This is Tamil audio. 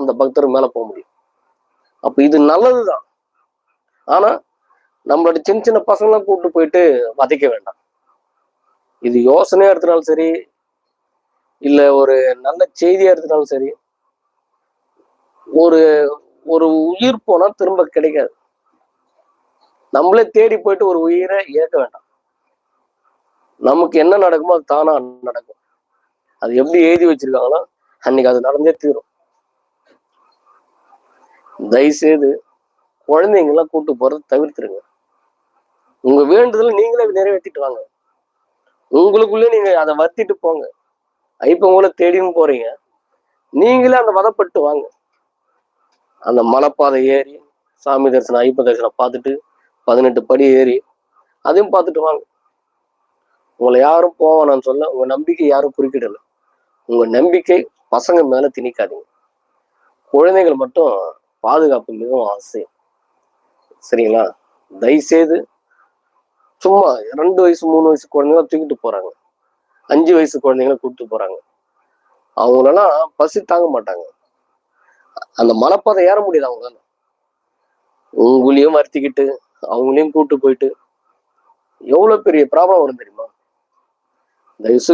அந்த பக்தர் மேல போக முடியும். அப்ப இது நல்லதுதான். ஆனா நம்மளோட சின்ன சின்ன பசங்களை கூப்பிட்டு போயிட்டு வதைக்க வேண்டாம். இது யோசனையா எடுத்தாலும் சரி, இல்ல ஒரு நல்ல செய்தியா எடுத்தாலும் சரி, ஒரு ஒரு உயிர் போனா திரும்ப கிடைக்காது. நம்மளே தேடி போயிட்டு ஒரு உயிரை இழக்க வேண்டாம். நமக்கு என்ன நடக்குமோ அது தானா நடக்கும். அது எப்படி எழுதி வச்சிருக்காங்களோ அன்னைக்கு அது நடந்தே தீரும். தயவுசெய்து குழந்தைங்கெல்லாம் கூட்டு போறதை தவிர்த்துருங்க. உங்க வேண்டுதலை நீங்களே நிறைவேற்றிட்டு வாங்க. உங்களுக்குள்ளே நீங்க அதை வத்திட்டு போங்க. ஐப்பங்களை தேடியும் போறீங்க, நீங்களே அந்த வதப்பட்டு வாங்க. அந்த மலைப்பாதை ஏறி சாமி தரிசனம், ஐப்ப தரிசனம் பார்த்துட்டு 18 படி ஏறி அதையும் பார்த்துட்டு வாங்க. உங்களை யாரும் போவானான்னு சொல்ல, உங்க நம்பிக்கை யாரும் குறுக்கிடல. உங்க நம்பிக்கை பசங்க மேல திணிக்காதீங்க. குழந்தைகள் மட்டும் பாதுகாப்பு மிகவும் அவசியம். சரிங்களா? தயவுசெய்து சும்மா 2 வயசு 3 வயசு குழந்தைங்கள தூக்கிட்டு போறாங்க, 5 வயசு குழந்தைங்களை கூப்பிட்டு போறாங்க. அவங்களெல்லாம் பசி தாங்க மாட்டாங்க. அந்த மலைப்பாதை ஏற முடியாது அவங்களால. உங்களையும் வருத்திக்கிட்டு அவங்களையும் கூப்பிட்டு போயிட்டு எவ்வளவு பெரிய ப்ராப்ளம் வரும் தெரியுமா? தயவுசெய்து